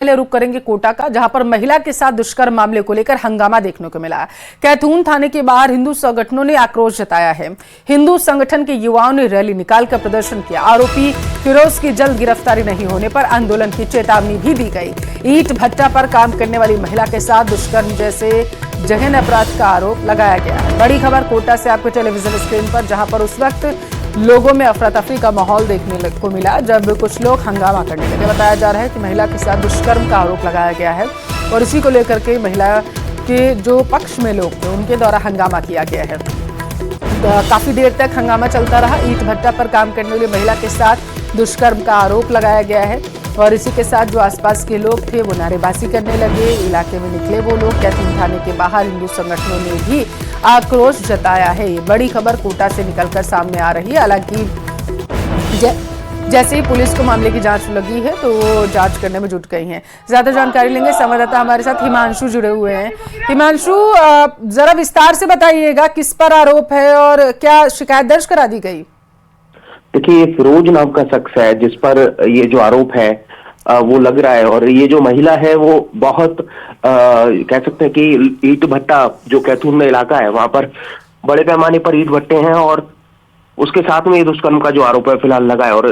पहले रुक करेंगे कोटा का, जहां पर महिला के साथ दुष्कर्म मामले को लेकर हंगामा देखने को मिला। कैथून थाने के बाहर हिंदू संगठनों ने आक्रोश जताया है। हिंदू संगठन के युवाओं ने रैली निकालकर प्रदर्शन किया। आरोपी फिरोज की जल्द गिरफ्तारी नहीं होने पर आंदोलन की चेतावनी भी दी गई। ईंट भट्टा पर काम करने वाली महिला के साथ दुष्कर्म जैसे जघन्य अपराध का आरोप लगाया गया है। बड़ी खबर कोटा से आपके टेलीविजन स्क्रीन पर, जहां पर उस वक्त लोगों में अफरा तफरी का माहौल देखने को मिला जब कुछ लोग हंगामा करने लगे। बताया जा रहा है कि महिला के साथ दुष्कर्म का आरोप लगाया गया है और इसी को लेकर के महिला के जो पक्ष में लोग थे उनके द्वारा हंगामा किया गया है। काफी देर तक हंगामा चलता रहा। ईंट भट्टा पर काम करने वाली महिला के साथ दुष्कर्म का आरोप लगाया गया है और इसी के साथ जो आसपास के लोग थे वो नारेबाजी करने लगे। इलाके में निकले वो लोग। कैथून थाने के बाहर हिंदू संगठनों ने भी आक्रोश जताया है। ये बड़ी खबर कोटा से निकलकर सामने आ रही है। हालांकि जैसे ही पुलिस को मामले की जांच लगी है तो वो जांच करने में जुट गई हैं। ज्यादा जानकारी लेंगे, संवाददाता हमारे साथ हिमांशु जुड़े हुए हैं। हिमांशु, जरा विस्तार से बताइएगा किस पर आरोप है और क्या शिकायत दर्ज करा दी गई? देखिए, फिरोज नाम का शख्स है जिस पर ये जो आरोप है वो लग रहा है और ये जो महिला है वो बहुत कह सकते हैं कि ईंट भट्टा जो कैथून में इलाका है वहां पर बड़े पैमाने पर ईंट भट्टे हैं और उसके साथ में ये दुष्कर्म का जो आरोप है फिलहाल लगा है। और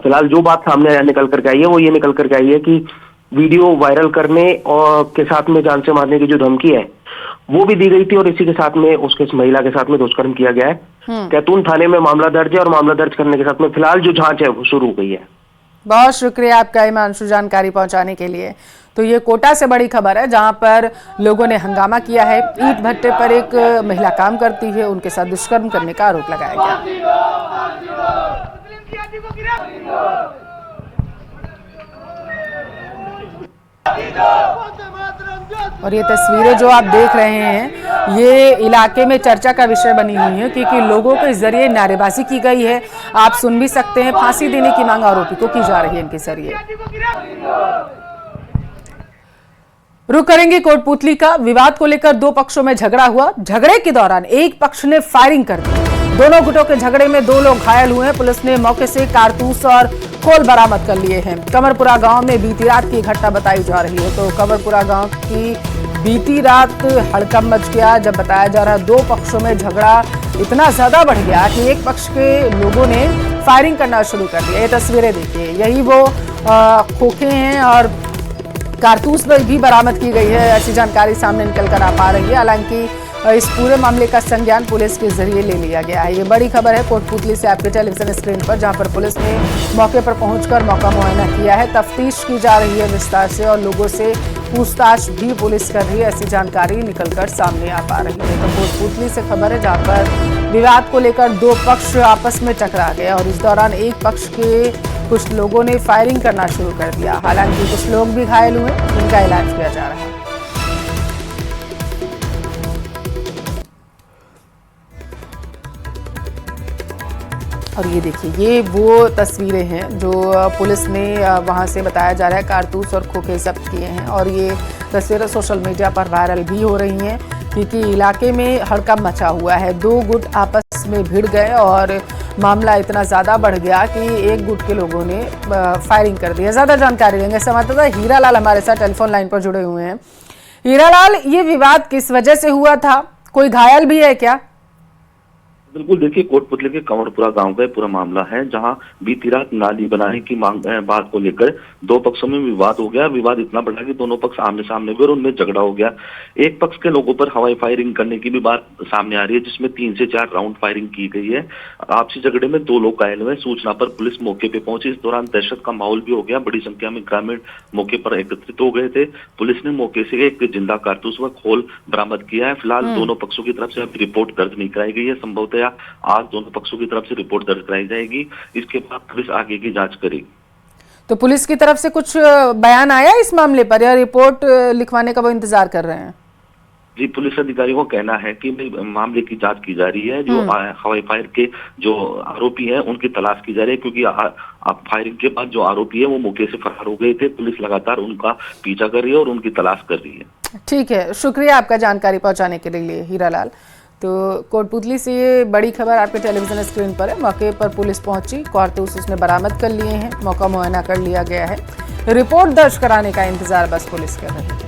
फिलहाल जो बात सामने निकल करके आई है वो ये निकल करके आई है कि वीडियो वायरल करने और के साथ में जान से मारने की जो धमकी है वो भी दी गई थी और इसी के साथ में उसके महिला के साथ में दुष्कर्म किया गया है। कैथून थाने में मामला दर्ज है और मामला दर्ज करने के साथ में फिलहाल जो जांच है वो शुरू हो गई है। बहुत शुक्रिया आपका हिमांशु जानकारी पहुंचाने के लिए। तो ये कोटा से बड़ी खबर है जहां पर लोगों ने हंगामा किया है। ईंट भट्टे पर एक महिला काम करती है, उनके साथ दुष्कर्म करने का आरोप लगाया गया। और ये तस्वीरें जो आप देख रहे हैं ये इलाके में चर्चा का विषय बनी हुई है क्योंकि लोगों के जरिए नारेबाजी की गई है। आप सुन भी सकते हैं, फांसी देने की मांग आरोपी को की जा रही है इनके जरिए। रुक करेंगे कोटपूतली का। विवाद को लेकर दो पक्षों में झगड़ा हुआ। झगड़े के दौरान एक पक्ष ने फायरिंग कर दी। दोनों गुटों के झगड़े में दो लोग घायल हुए हैं। पुलिस ने मौके से कारतूस और खोल बरामद कर लिए हैं। कमरपुरा गांव में बीती रात की घटना बताई जा रही है। तो कमरपुरा गांव की बीती रात हड़कंप मच गया जब बताया जा रहा है दो पक्षों में झगड़ा इतना ज्यादा बढ़ गया कि एक पक्ष के लोगों ने फायरिंग करना शुरू कर दिया। ये तस्वीरें देखिए, यही वो खोखे हैं और कारतूस भी बरामद की गई है, ऐसी जानकारी सामने निकल कर आ पा रही है। हालांकि इस पूरे मामले का संज्ञान पुलिस के जरिए ले लिया गया है। ये बड़ी खबर है कोटपूतली से आपके टेलीविजन स्क्रीन पर, जहां पर पुलिस ने मौके पर पहुंचकर मौका मुआयना किया है। तफ्तीश की जा रही है विस्तार से और लोगों से पूछताछ भी पुलिस कर रही है, ऐसी जानकारी निकलकर सामने आ पा रही है। तो कोटपूतली से खबर है जहाँ पर विवाद को लेकर दो पक्ष आपस में टकरा गए और इस दौरान एक पक्ष के कुछ लोगों ने फायरिंग करना शुरू कर दिया। हालांकि कुछ लोग भी घायल हुए, उनका इलाज किया जा रहा है। और ये देखिए, ये वो तस्वीरें हैं जो पुलिस ने वहां से बताया जा रहा है कारतूस और खोखे जब्त किए हैं और ये तस्वीरें सोशल मीडिया पर वायरल भी हो रही हैं क्योंकि इलाके में हड़कंप मचा हुआ है। दो गुट आपस में भिड़ गए और मामला इतना ज़्यादा बढ़ गया कि एक गुट के लोगों ने फायरिंग कर दी। ज़्यादा जानकारी लेंगे, संवाददाता हीरालाल हमारे साथ टेलीफोन लाइन पर जुड़े हुए हैं। हीरालाल, ये विवाद किस वजह से हुआ था? कोई घायल भी है क्या? बिल्कुल, देखिए कोटपुतली के कंवरपुरा गांव का पूरा मामला है जहां बीती रात नाली बनाने की बात को लेकर दो पक्षों में विवाद हो गया। विवाद इतना बढ़ा कि दोनों पक्ष आमने सामने हुए और उनमें झगड़ा हो गया। एक पक्ष के लोगों पर हवाई फायरिंग करने की भी बात सामने आ रही है जिसमें 3 से 4 राउंड फायरिंग की गई है। आपसी झगड़े में 2 लोग घायल हुए। सूचना पर पुलिस मौके पर पहुंची। इस दौरान दहशत का माहौल भी हो गया। बड़ी संख्या में ग्रामीण मौके पर एकत्रित हो गए थे। पुलिस ने मौके से एक जिंदा कारतूस व खोल बरामद किया है। फिलहाल दोनों पक्षों की तरफ से अब रिपोर्ट दर्ज नहीं कराई गई है। संभवतः आज दोनों पक्षों की तरफ से रिपोर्ट दर्ज कराई जाएगी। इसके बाद पुलिस आगे की जांच करेगी। तो पुलिस की तरफ से कुछ बयान आया इस मामले पर या रिपोर्ट लिखवाने का वो इंतजार कर रहे हैं? जी, पुलिस अधिकारियों का कहना है कि मामले की जांच की जा रही है। जो हवाई फायर के जो आरोपी हैं उनकी तलाश की जा रही है क्योंकि फायरिंग के बाद जो आरोपी है वो मौके से फरार हो गए थे। पुलिस लगातार उनका पीछा कर रही है और उनकी तलाश कर रही है। ठीक है, शुक्रिया आपका जानकारी पहुंचाने के लिए हीरालाल। तो कोटपुतली से ये बड़ी खबर आपके टेलीविजन स्क्रीन पर है। मौके पर पुलिस पहुंची, कारतूस उसने बरामद कर लिए हैं, मौका मुआयना कर लिया गया है। रिपोर्ट दर्ज कराने का इंतजार बस पुलिस कर रही है।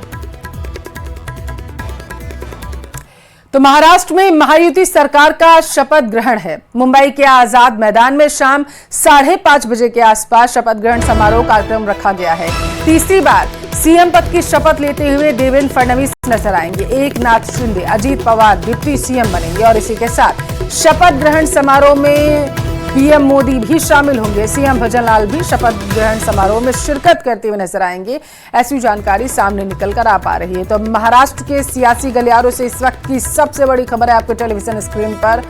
तो महाराष्ट्र में महायुति सरकार का शपथ ग्रहण है। मुंबई के आजाद मैदान में शाम 5:30 बजे के आसपास शपथ ग्रहण समारोह कार्यक्रम रखा गया है। तीसरी बार सीएम पद की शपथ लेते हुए देवेंद्र फडणवीस नजर आएंगे। एकनाथ शिंदे, अजीत पवार डिप्टी सीएम बनेंगे और इसी के साथ शपथ ग्रहण समारोह में पीएम मोदी भी शामिल होंगे। सीएम भजनलाल भी शपथ ग्रहण समारोह में शिरकत करते हुए नजर आएंगे। ऐसी जानकारी सामने निकलकर आ पा रही है। तो महाराष्ट्र के सियासी गलियारों से इस वक्त की सबसे बड़ी खबर है आपके टेलीविजन स्क्रीन पर,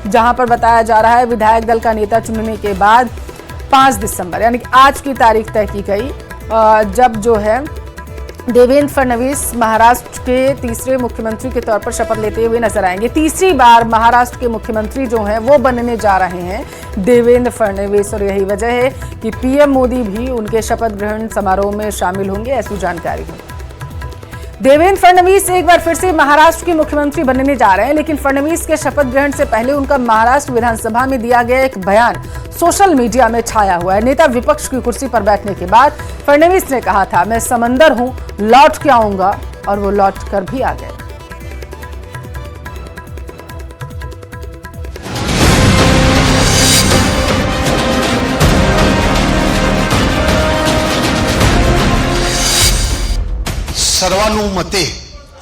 जहां पर बताया जा रहा है विधायक दल का नेता चुनने के बाद 5 दिसंबर यानी कि आज की तारीख तय की गई, जब जो है देवेंद्र फडणवीस महाराष्ट्र के तीसरे मुख्यमंत्री के तौर पर शपथ लेते हुए नजर आएंगे। तीसरी बार महाराष्ट्र के मुख्यमंत्री जो हैं वो बनने जा रहे हैं देवेंद्र फडणवीस, और यही वजह है कि पीएम मोदी भी उनके शपथ ग्रहण समारोह में शामिल होंगे, ऐसी जानकारी है। देवेंद्र फडणवीस एक बार फिर से महाराष्ट्र के मुख्यमंत्री बनने जा रहे हैं, लेकिन फडणवीस के शपथ ग्रहण से पहले उनका महाराष्ट्र विधानसभा में दिया गया एक बयान सोशल मीडिया में छाया हुआ है। नेता विपक्ष की कुर्सी पर बैठने के बाद फडणवीस ने कहा था, मैं समंदर हूं, लौट के आऊंगा, और वो लौट कर भी आ गए। सर्वानुमते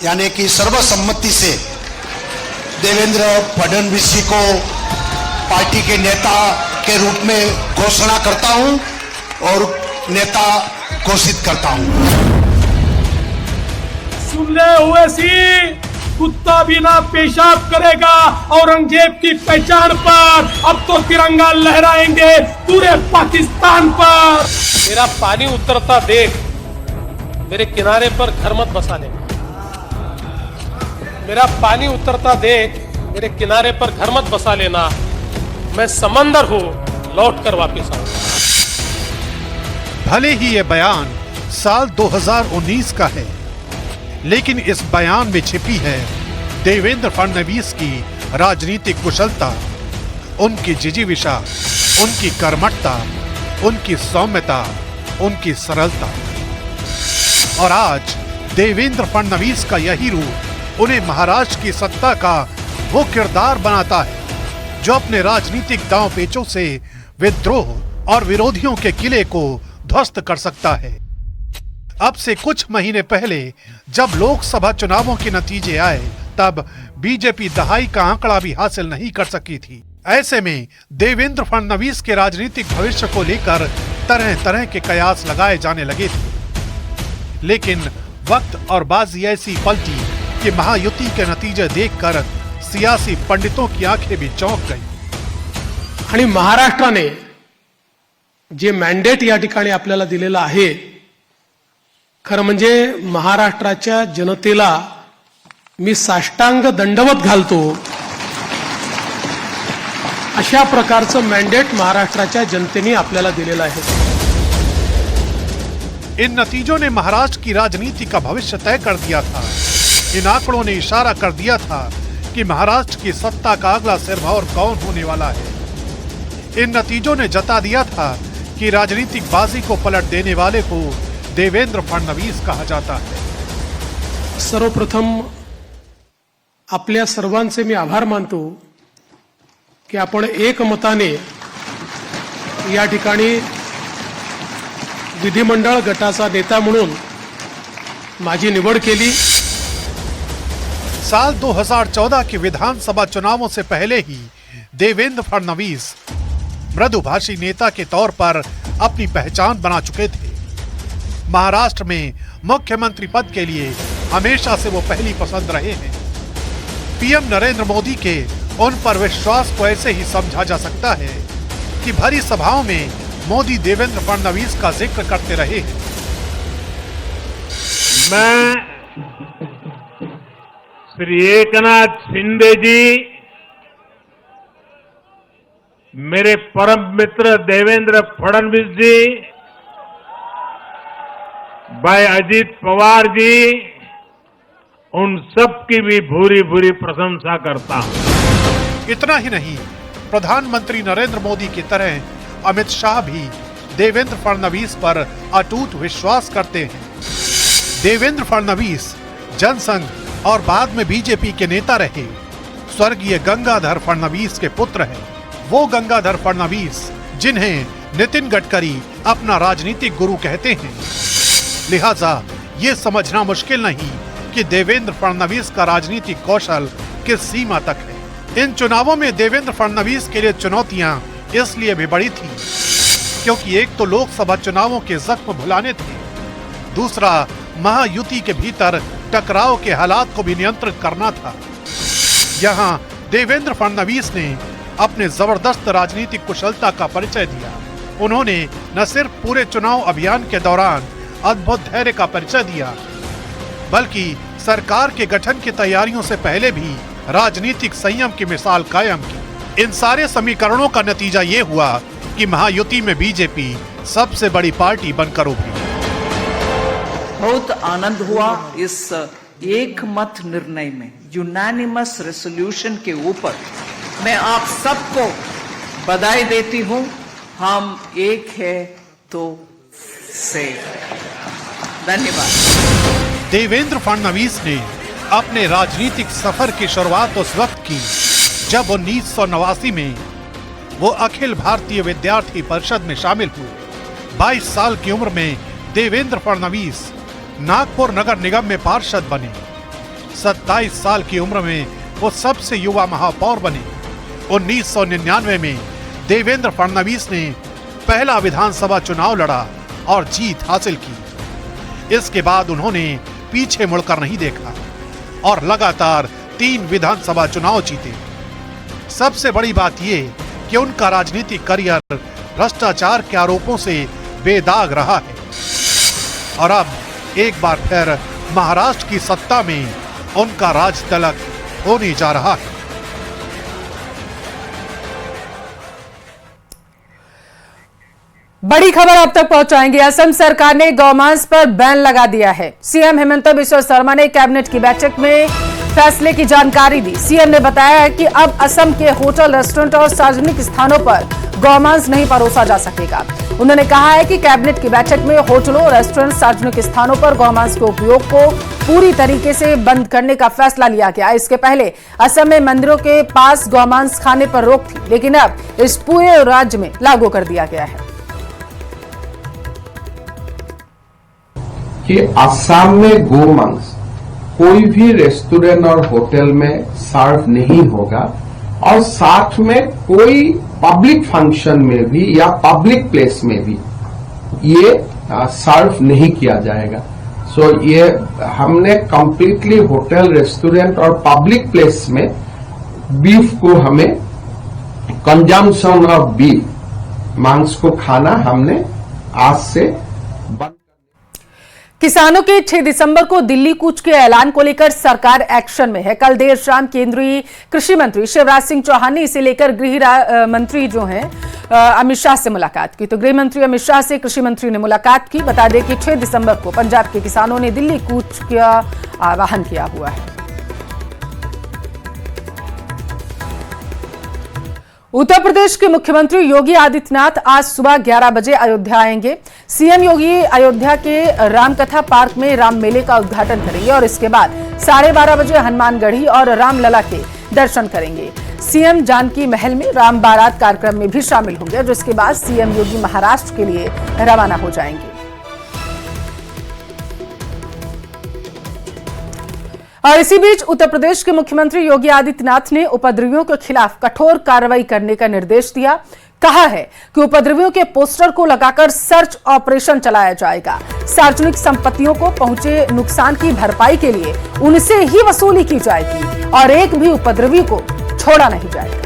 यानी कि सर्वसम्मति से देवेंद्र फडणवीस जी को पार्टी के नेता के रूप में घोषणा करता हूं और नेता घोषित करता हूं। सुनले हुए सी कुत्ता भी ना पेशाब करेगा औरंगजेब की पहचान पर, अब तो तिरंगा लहराएंगे पूरे पाकिस्तान पर। मेरा पानी उतरता देख मेरे किनारे पर घर मत बसा लेना। मेरा पानी उतरता देख मेरे किनारे पर घर मत बसा लेना। मैं समंदर हूं, लौट कर वापिस आऊंगा। भले ही ये बयान साल 2019 का है, लेकिन इस बयान में छिपी है देवेंद्र फडणवीस की राजनीतिक कुशलता, उनकी जिजीविषा, उनकी कर्मठता, उनकी सौम्यता, उनकी सरलता। और आज देवेंद्र फडणवीस का यही रूप उन्हें महाराष्ट्र की सत्ता का वो किरदार बनाता है जो अपने राजनीतिक दांव पेचों से विद्रोह और विरोधियों के किले को ध्वस्त कर सकता है। अब से कुछ महीने पहले जब लोकसभा चुनावों के नतीजे आए, तब बीजेपी दहाई का आंकड़ा भी हासिल नहीं कर सकी थी। ऐसे में देवेंद्र फडणवीस के राजनीतिक भविष्य को लेकर तरह तरह के कयास लगाए जाने लगे थे, लेकिन वक्त और बाजी ऐसी पलटी कि महायुति के नतीजे देखकर सियासी पंडितों की आंखें भी चौंक गई। आणि महाराष्ट्राने जे मॅन्डेट या ठिकाणी आपल्याला दिलेलं आहे, खरं म्हणजे महाराष्ट्राच्या जनतेला मी साष्टांग दंडवत घालतो, अशा प्रकारचं मॅन्डेट महाराष्ट्राच्या जनतेने आपल्याला दिलेलं आहे। इन नतीजों ने महाराष्ट्र की राजनीति का भविष्य तय कर दिया था। इन आंकड़ों ने इशारा कर दिया था कि महाराष्ट्र की सत्ता का अगला सिरमौर कौन होने वाला है। इन नतीजों ने जता दिया था कि राजनीतिक बाजी को पलट देने वाले को देवेंद्र फडणवीस कहा जाता है। सर्वप्रथम आपल्या सर्वांचे मी आभार मानतो की आपण एकमताने या ठिकाणी विधिमंडळ गटाचा नेता म्हणून माझी निवड केली। साल 2014 के विधानसभा चुनावों से पहले ही देवेंद्र फडणवीस मृदुभाषी नेता के तौर पर अपनी पहचान बना चुके थे। महाराष्ट्र में मुख्यमंत्री पद के लिए हमेशा से वो पहली पसंद रहे हैं। पीएम नरेंद्र मोदी के उन पर विश्वास को ऐसे ही समझा जा सकता है कि भरी सभाओं में मोदी देवेंद्र फडणवीस का जिक्र करते रहे हैं। मैं श्री एकनाथ शिंदे जी, मेरे परम मित्र देवेंद्र फडणवीस जी, भाई अजीत पवार जी उन सब की भी भूरी भूरी प्रशंसा करता हूं। इतना ही नहीं, प्रधानमंत्री नरेंद्र मोदी की तरह अमित शाह भी देवेंद्र फडणवीस पर अटूट विश्वास करते हैं। देवेंद्र फडणवीस जनसंघ और बाद में बीजेपी के नेता रहे। स्वर्गीय गंगाधर फडणवीस के पुत्र हैं। वो गंगाधर फडणवीस जिन्हें नितिन गडकरी अपना राजनीतिक गुरु कहते हैं। लिहाजा ये समझना मुश्किल नहीं कि देवेंद्र फडणवीस का राजनीतिक कौशल किस सीमा तक है। इन चुनावों में देवेंद्र फडणवीस के लिए चुनौतियां इसलिए भी बड़ी थी क्योंकि एक तो लोकसभा चुनावों के जख्म भुलाने थे, दूसरा महायुति के भीतर टकराव के हालात को भी नियंत्रित करना था। यहाँ देवेंद्र फडणवीस ने अपने जबरदस्त राजनीतिक कुशलता का परिचय दिया। उन्होंने न सिर्फ पूरे चुनाव अभियान के दौरान अद्भुत धैर्य का परिचय दिया, बल्कि सरकार के गठन की तैयारियों से पहले भी राजनीतिक संयम की मिसाल कायम की। इन सारे समीकरणों का नतीजा ये हुआ कि महायुति में बीजेपी सबसे बड़ी पार्टी बनकर उभरी। बहुत आनंद हुआ इस एक मत निर्णय में, यूनानिमस रेजोल्यूशन के ऊपर। मैं आप सबको बधाई देती हूं। हम एक है तो से। धन्यवाद। देवेंद्र फडणवीस ने अपने राजनीतिक सफर की शुरुआत उस वक्त की जब 1989 में वो अखिल भारतीय विद्यार्थी परिषद में शामिल हुए। 22 साल की उम्र में देवेंद्र फडणवीस नागपुर नगर निगम में पार्षद बने। 27 साल की उम्र में वो सबसे युवा महापौर बने। 1999 में देवेंद्र फडणवीस ने पहला विधानसभा चुनाव लड़ा और जीत हासिल की। इसके बाद उन्होंने पीछे मुड़कर नहीं देखा और लगातार 3 विधानसभा चुनाव जीते। सबसे बड़ी बात यह कि उनका राजनीतिक करियर भ्रष्टाचार के आरोपों से बेदाग रहा है और अब एक बार फिर महाराष्ट्र की सत्ता में उनका राज तिलक होने जा रहा है। बड़ी खबर अब तक पहुंचाएंगे। असम सरकार ने गौमांस पर बैन लगा दिया है। सीएम हेमंत बिश्व शर्मा ने कैबिनेट की बैठक में फैसले की जानकारी दी। सीएम ने बताया है कि अब असम के होटल, रेस्टोरेंट और सार्वजनिक स्थानों पर गौमांस नहीं परोसा जा सकेगा। उन्होंने कहा है कि कैबिनेट की बैठक में होटलों, रेस्टोरेंट, सार्वजनिक स्थानों पर गौमांस के उपयोग को पूरी तरीके से बंद करने का फैसला लिया गया। इसके पहले असम में मंदिरों के पास गौमांस खाने पर रोक थी, लेकिन अब इस पूरे राज्य में लागू कर दिया गया है कि असम में गोमांस कोई भी रेस्टोरेंट और होटल में सर्व नहीं होगा और साथ में कोई पब्लिक फंक्शन में भी या पब्लिक प्लेस में भी ये सर्व नहीं किया जाएगा। सो ये हमने कंप्लीटली होटल, रेस्टोरेंट और पब्लिक प्लेस में बीफ को हमें कंजम्पशन ऑफ बीफ, मांस को खाना हमने आज से बंद। किसानों के 6 दिसंबर को दिल्ली कूच के ऐलान को लेकर सरकार एक्शन में है। कल देर शाम केंद्रीय कृषि मंत्री शिवराज सिंह चौहान ने इसे लेकर गृह मंत्री जो हैं अमित शाह से मुलाकात की। तो गृह मंत्री अमित शाह से कृषि मंत्री ने मुलाकात की। बता दें कि 6 दिसंबर को पंजाब के किसानों ने दिल्ली कूच का आह्वान किया हुआ है। उत्तर प्रदेश के मुख्यमंत्री योगी आदित्यनाथ आज सुबह 11 बजे अयोध्या आएंगे। सीएम योगी अयोध्या के रामकथा पार्क में राम मेले का उद्घाटन करेंगे और इसके बाद 12:30 बजे हनुमानगढ़ी और रामलला के दर्शन करेंगे। सीएम जानकी महल में राम बारात कार्यक्रम में भी शामिल होंगे, जिसके बाद सीएम योगी महाराष्ट्र के लिए रवाना हो जाएंगे। और इसी बीच उत्तर प्रदेश के मुख्यमंत्री योगी आदित्यनाथ ने उपद्रवियों के खिलाफ कठोर कार्रवाई करने का निर्देश दिया। कहा है कि उपद्रवियों के पोस्टर को लगाकर सर्च ऑपरेशन चलाया जाएगा। सार्वजनिक संपत्तियों को पहुंचे नुकसान की भरपाई के लिए उनसे ही वसूली की जाएगी और एक भी उपद्रवी को छोड़ा नहीं जाएगा।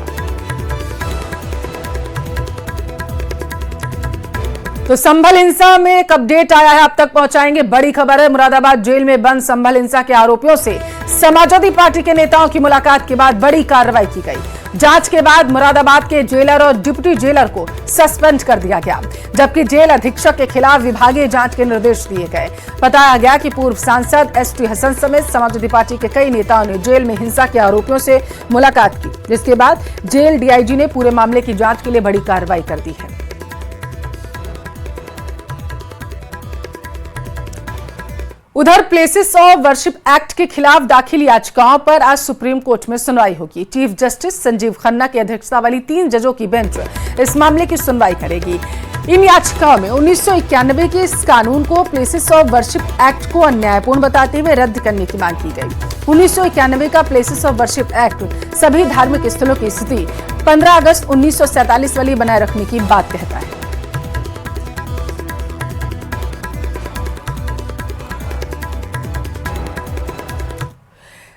तो संभल हिंसा में एक अपडेट आया है, अब तक पहुंचाएंगे। बड़ी खबर है, मुरादाबाद जेल में बंद संभल हिंसा के आरोपियों से समाजवादी पार्टी के नेताओं की मुलाकात के बाद बड़ी कार्रवाई की गई। जांच के बाद मुरादाबाद के जेलर और डिप्टी जेलर को सस्पेंड कर दिया गया, जबकि जेल अधीक्षक के खिलाफ विभागीय जांच के निर्देश दिए गए। बताया गया कि पूर्व सांसद एसटी हसन समेत समाजवादी पार्टी के कई नेताओं ने जेल में हिंसा के आरोपियों से मुलाकात की, जिसके बाद जेल डीआईजी ने पूरे मामले की जांच के लिए बड़ी कार्रवाई कर दी है। उधर प्लेसेस ऑफ वर्शिप एक्ट के खिलाफ दाखिल याचिकाओं पर आज सुप्रीम कोर्ट में सुनवाई होगी। चीफ जस्टिस संजीव खन्ना की अध्यक्षता वाली 3 जजों की बेंच इस मामले की सुनवाई करेगी। इन याचिकाओं में 1991 के इस कानून को प्लेसेस ऑफ वर्शिप एक्ट को अन्यायपूर्ण बताते हुए रद्द करने की मांग की गई। 1991 का प्लेसेस ऑफ वर्शिप एक्ट सभी धार्मिक स्थलों की स्थिति 15 अगस्त 1947 वाली बनाए रखने की बात कहता है।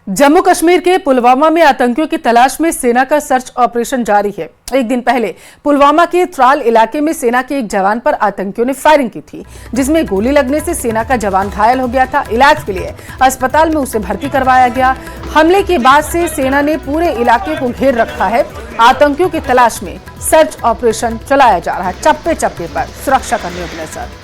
जम्मू कश्मीर के पुलवामा में आतंकियों की तलाश में सेना का सर्च ऑपरेशन जारी है। एक दिन पहले पुलवामा के त्राल इलाके में सेना के एक जवान पर आतंकियों ने फायरिंग की थी, जिसमें गोली लगने से सेना का जवान घायल हो गया था। इलाज के लिए अस्पताल में उसे भर्ती करवाया गया। हमले के बाद से सेना ने पूरे इलाके को घेर रखा है। आतंकियों की तलाश में सर्च ऑपरेशन चलाया जा रहा है। चप्पे चप्पे पर सुरक्षा करने की नजर।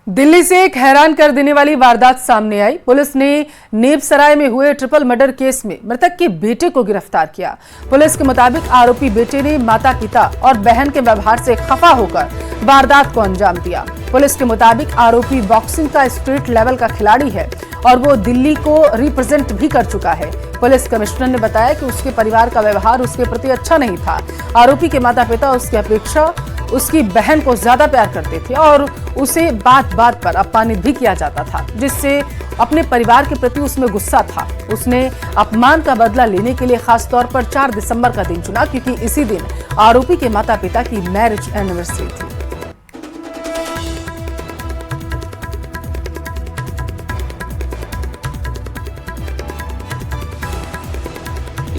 दिल्ली से एक हैरान कर देने वाली वारदात सामने आई। पुलिस ने नेबसराय में हुए ट्रिपल मर्डर केस में मृतक के बेटे को गिरफ्तार किया। पुलिस के मुताबिक आरोपी बेटे ने माता पिता और बहन के व्यवहार से खफा होकर वारदात को अंजाम दिया। पुलिस के मुताबिक आरोपी बॉक्सिंग का स्टेट लेवल का खिलाड़ी है और वो दिल्ली को रिप्रेजेंट भी कर चुका है। पुलिस कमिश्नर ने बताया कि उसके परिवार का व्यवहार उसके प्रति अच्छा नहीं था। आरोपी के माता पिता उसकी अपेक्षा उसकी बहन को ज्यादा प्यार करते थे और उसे बात बात पर अपमानित भी किया जाता था, जिससे अपने परिवार के प्रति उसमें गुस्सा था। उसने अपमान का बदला लेने के लिए खास तौर पर 4 दिसंबर का दिन चुना, क्योंकि इसी दिन आरोपी के माता पिता की मैरिज एनिवर्सरी थी।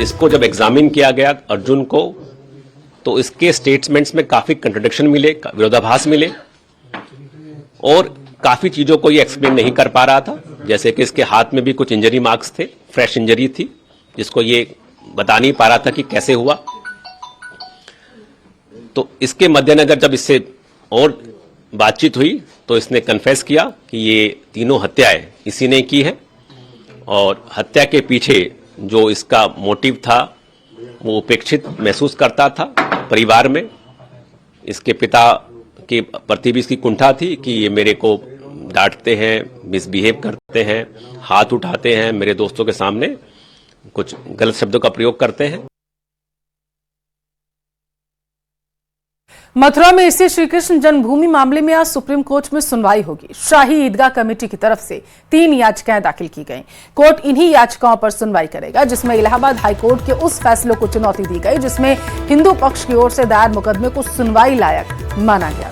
इसको जब एग्जामिन किया गया अर्जुन को, तो इसके स्टेटमेंट्स में काफी कंट्रडिक्शन मिले, विरोधाभास मिले और काफी चीजों को ये एक्सप्लेन नहीं कर पा रहा था। जैसे कि इसके हाथ में भी कुछ इंजरी मार्क्स थे, फ्रेश इंजरी थी, जिसको ये बता नहीं पा रहा था कि कैसे हुआ। तो इसके मद्देनजर जब इससे और बातचीत हुई तो इसने कन्फेस किया कि ये तीनों हत्याएं इसी ने की है और हत्या के पीछे जो इसका मोटिव था वो उपेक्षित महसूस करता था परिवार में। इसके पिता के प्रति भी इसकी कुंठा थी कि ये मेरे को डांटते हैं, मिसबिहेव करते हैं, हाथ उठाते हैं, मेरे दोस्तों के सामने कुछ गलत शब्दों का प्रयोग करते हैं। मथुरा में स्थित श्री कृष्ण जन्मभूमि मामले में आज सुप्रीम कोर्ट में सुनवाई होगी। शाही ईदगाह कमेटी की तरफ से 3 याचिकाएं दाखिल की गईं। कोर्ट इन्हीं याचिकाओं पर सुनवाई करेगा, जिसमें इलाहाबाद हाईकोर्ट के उस फैसले को चुनौती दी गई जिसमें हिंदू पक्ष की ओर से दायर मुकदमे को सुनवाई लायक माना गया।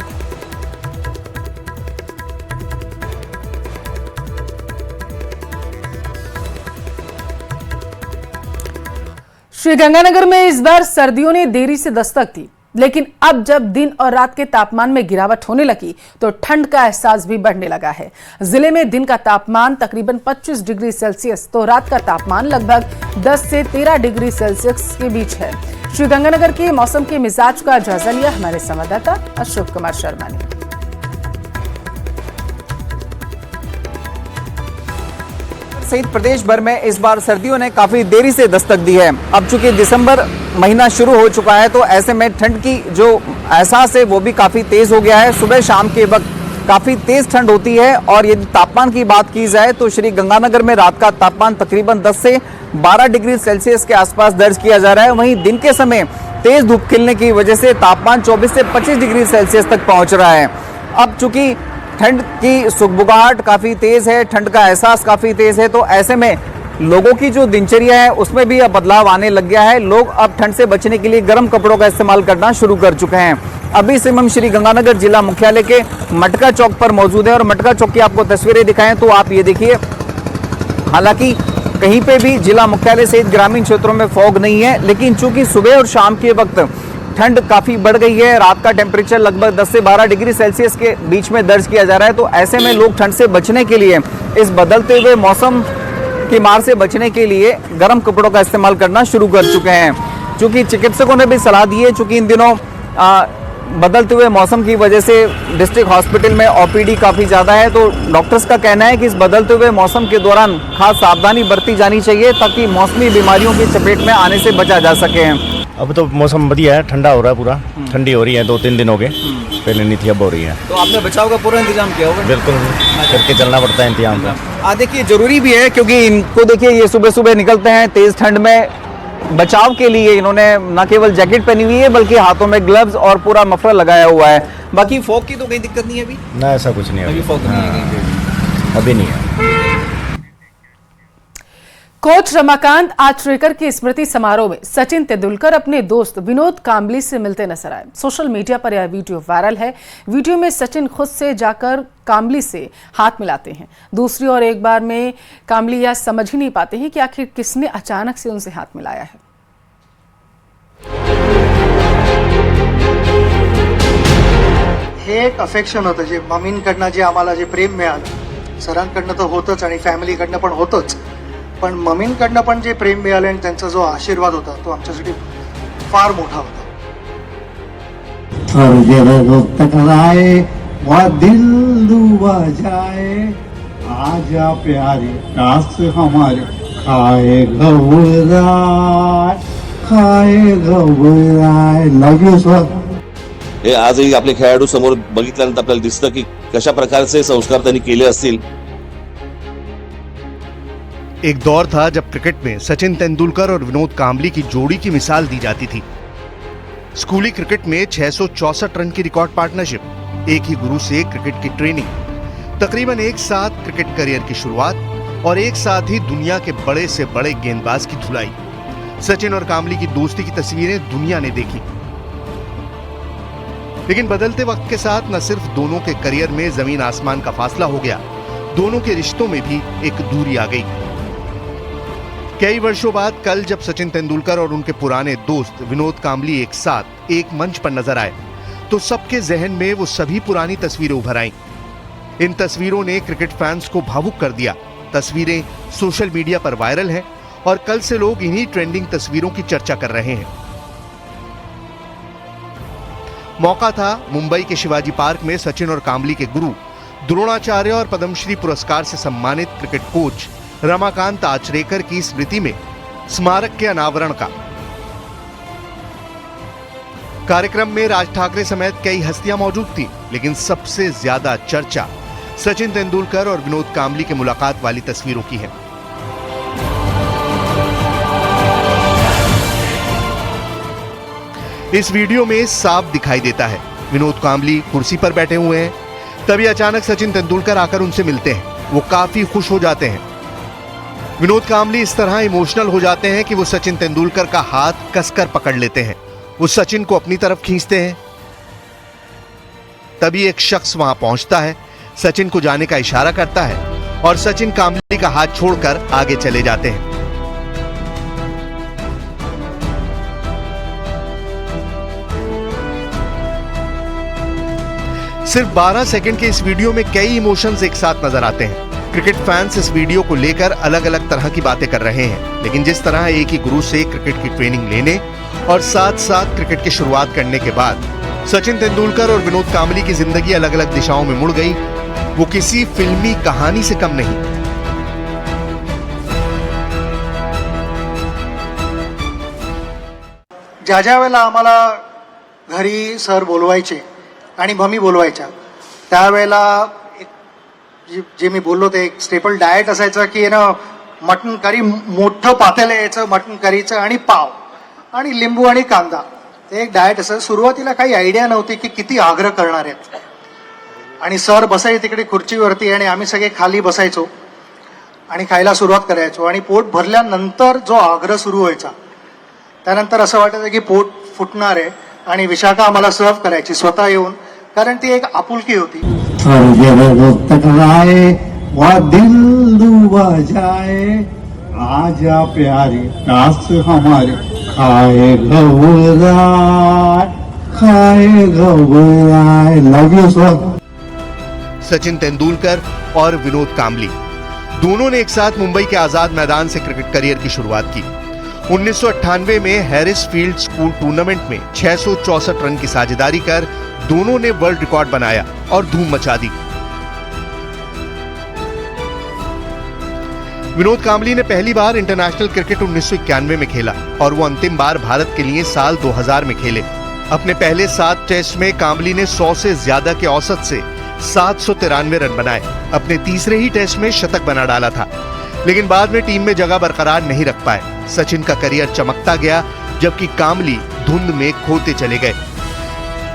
श्रीगंगानगर में इस बार सर्दियों ने देरी से दस्तक दी, लेकिन अब जब दिन और रात के तापमान में गिरावट होने लगी तो ठंड का एहसास भी बढ़ने लगा है। जिले में दिन का तापमान तकरीबन 25 डिग्री सेल्सियस तो रात का तापमान लगभग 10 से 13 डिग्री सेल्सियस के बीच है। श्रीगंगानगर के मौसम के मिजाज का जायजा लिया हमारे संवाददाता अशोक कुमार शर्मा ने। सहित प्रदेश भर में इस बार सर्दियों ने काफी देरी से दस्तक दी है। अब चूंकि दिसंबर महीना शुरू हो चुका है तो ऐसे में ठंड की जो एहसास है वो भी काफी तेज हो गया है। सुबह शाम के वक्त काफी तेज ठंड होती है और यदि तापमान की बात की जाए तो श्री गंगानगर में रात का तापमान तकरीबन 10 से 12 डिग्री सेल्सियस के आसपास दर्ज किया जा रहा है। वहीं दिन के समय तेज धूप खिलने की वजह से तापमान 24 से 25 डिग्री सेल्सियस तक पहुंच रहा है। अब चूंकि ठंड की सुगबुगाहट काफी तेज है, ठंड का एहसास काफी तेज है, तो ऐसे में लोगों की जो दिनचर्या है उसमें भी अब बदलाव आने लग गया है। लोग अब ठंड से बचने के लिए गर्म कपड़ों का इस्तेमाल करना शुरू कर चुके हैं। अभी से हम श्री गंगानगर जिला मुख्यालय के मटका चौक पर मौजूद है और मटका चौक की आपको तस्वीरें दिखाएं तो आप ये देखिए, हालांकि कहीं पे भी जिला मुख्यालय सहित ग्रामीण क्षेत्रों में फॉग नहीं है, लेकिन चूंकि सुबह और शाम के वक्त ठंड काफी बढ़ गई है, रात का टेम्परेचर लगभग 10 से 12 डिग्री सेल्सियस के बीच में दर्ज किया जा रहा है। तो ऐसे में लोग ठंड से बचने के लिए, इस बदलते हुए मौसम की मार से बचने के लिए गर्म कपड़ों का इस्तेमाल करना शुरू कर चुके हैं। चूंकि चिकित्सकों ने भी सलाह दी है, चूंकि इन दिनों बदलते हुए मौसम की वजह से डिस्ट्रिक्ट हॉस्पिटल में ओपीडी काफ़ी ज़्यादा है, तो डॉक्टर्स का कहना है कि इस बदलते हुए मौसम के दौरान खास सावधानी बरती जानी चाहिए ताकि मौसमी बीमारियों की चपेट में आने से बचा जा सके। अब तो मौसम बढ़िया है, ठंडा हो रहा है, पूरा ठंडी हो रही है, 2-3 दिन हो गए, पहले नहीं थी अब हो रही है। तो आपने बचाव का पूरा इंतजाम किया होगा? बिल्कुल करके चलना पड़ता है इंतजाम का। देखिए जरूरी भी है, क्योंकि इनको देखिए ये सुबह सुबह निकलते हैं तेज ठंड में, बचाव के लिए इन्होंने न केवल जैकेट पहनी हुई है बल्कि हाथों में ग्लव्स और पूरा मफलर लगाया हुआ है। बाकी फॉग की तो कोई दिक्कत नहीं है अभी? ना, ऐसा कुछ नहीं है अभी फॉग नहीं है, अभी नहीं है। कोच रमाकांत आचरेकर की स्मृति समारोह में सचिन तेंदुलकर अपने दोस्त विनोद कांबली से मिलते नजर आए। सोशल मीडिया पर यह वीडियो वायरल है। वीडियो में सचिन खुद से जाकर कांबली से हाथ मिलाते हैं। दूसरी ओर एक बार में कांबली यह समझ ही नहीं पाते हैं कि आखिर किसने अचानक से उनसे हाथ मिलाया है। हे एक अफेक्शन होतं जे मम्मींकडनं जे आम्हाला जे प्रेम मिळालं, सरांकडनं तर होतंच आणि फॅमिलीकडनं पण होतंच, पण मम्मींकडनं पण जे प्रेम मिळालं आणि त्यांचा जो आशीर्वाद होता तो आमच्यासाठी फार मोठा होता। टकराए वह दिल डूबा जाए, आजा प्यारे काश हमारे खाए घबराए। Love you sir. हे आजही आपले खेळाडू समोर बघितल्यानंतर आपल्याला दिसतं की कशा प्रकारचे संस्कार त्यांनी केले असतील। एक दौर था जब क्रिकेट में सचिन तेंदुलकर और विनोद कांबली की जोड़ी की मिसाल दी जाती थी। स्कूली क्रिकेट में 664 रन की रिकॉर्ड पार्टनरशिप, एक ही गुरु से क्रिकेट की ट्रेनिंग, तकरीबन एक साथ क्रिकेट करियर की शुरुआत और एक साथ ही दुनिया के बड़े से बड़े गेंदबाज की धुलाई। सचिन और कांबली की दोस्ती की तस्वीरें दुनिया ने देखी, लेकिन बदलते वक्त के साथ न सिर्फ दोनों के करियर में जमीन आसमान का फासला हो गया, दोनों के रिश्तों में भी एक दूरी आ गई। कई वर्षों बाद कल जब सचिन तेंदुलकर और उनके पुराने दोस्त विनोद कांबली एक साथ एक मंच पर नजर आए तो सबके जहन में वो सभी पुरानी तस्वीरें उभर आईं। इन तस्वीरों ने क्रिकेट फैंस को भावुक कर दिया। तस्वीरें सोशल मीडिया पर वायरल हैं और कल से लोग इन्हीं ट्रेंडिंग तस्वीरों की चर्चा कर रहे हैं। मौका था मुंबई के शिवाजी पार्क में सचिन और कांबली के गुरु, द्रोणाचार्य और पद्मश्री पुरस्कार से सम्मानित क्रिकेट कोच रमाकांत आचरेकर की स्मृति में स्मारक के अनावरण का। कार्यक्रम में राज ठाकरे समेत कई हस्तियां मौजूद थी, लेकिन सबसे ज्यादा चर्चा सचिन तेंदुलकर और विनोद कांबली के मुलाकात वाली तस्वीरों की है। इस वीडियो में साफ दिखाई देता है विनोद कांबली कुर्सी पर बैठे हुए हैं, तभी अचानक सचिन तेंदुलकर आकर उनसे मिलते हैं। वो काफी खुश हो जाते हैं। विनोद कांबली इस तरह इमोशनल हो जाते हैं कि वो सचिन तेंदुलकर का हाथ कसकर पकड़ लेते हैं। वो सचिन को अपनी तरफ खींचते हैं। तभी एक शख्स वहां पहुंचता है, सचिन को जाने का इशारा करता है और सचिन कांबली का हाथ छोड़कर आगे चले जाते हैं। सिर्फ 12 सेकंड के इस वीडियो में कई इमोशंस एक साथ नजर आते हैं। क्रिकेट फैंस इस वीडियो को लेकर अलग अलग तरह की बातें कर रहे हैं, लेकिन जिस तरह एक ही गुरु से क्रिकेट की ट्रेनिंग लेने और साथ साथ क्रिकेट की शुरुआत करने के बाद सचिन तेंदुलकर और विनोद कांबली की जिंदगी अलग अलग दिशाओं में मुड़ गई, वो किसी फिल्मी कहानी से कम नहीं। ज्या ज्या वेळेला आम्हाला घरी सर बोलवायचे आणि मम्मी बोलवायच्या त्यावेळेला जे मी बोललो ते एक स्टेपल डाएट असायचं की ना मटन करी मोठं पातेलं यायचं मटन करीचं आणि पाव आणि लिंबू आणि कांदा, ते एक डाएट असायचं। सुरुवातीला काही आयडिया नव्हती की किती आग्रह करणार आहेत, आणि सर बसायचे तिकडे खुर्चीवरती आणि आम्ही सगळे खाली बसायचो आणि खायला सुरुवात करायचो, आणि पोट भरल्यानंतर जो आग्रह सुरू व्हायचा त्यानंतर असं वाटायचं की पोट फुटणार आहे, आणि विशाखा आम्हाला सर्व करायची स्वतः येऊन, कारण ती एक आपुलकी होती। टकराए वह दिल डूबा जाए, आजा प्यारे टास हमारे खाए घबराए love you sir. Sachin Tendulkar और विनोद कांबली दोनों ने एक साथ मुंबई के आजाद मैदान से क्रिकेट करियर की शुरुआत की। 1998 में हैरिस फील्ड स्कूल टूर्नामेंट में 664 रन की साझेदारी कर दोनों ने वर्ल्ड रिकॉर्ड बनाया और धूम मचा दी। विनोद कांबली ने पहली बार इंटरनेशनल क्रिकेट 1991 में खेला और वो अंतिम बार भारत के लिए साल 2000 में खेले। अपने पहले 7 टेस्ट में कांबली ने 100 से ज्यादा के औसत से 793 रन बनाए। अपने तीसरे ही टेस्ट में शतक बना डाला था, लेकिन बाद में टीम में जगह बरकरार नहीं रख पाए। सचिन का करियर चमकता गया, जबकि कांबली धुंध में खोते चले गए।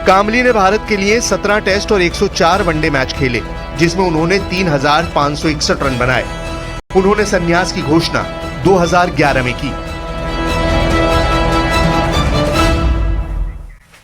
कांबली ने भारत के लिए 17 टेस्ट और 104 वनडे मैच खेले, जिसमें उन्होंने 3561 रन बनाए। उन्होंने संन्यास की घोषणा 2011 में की।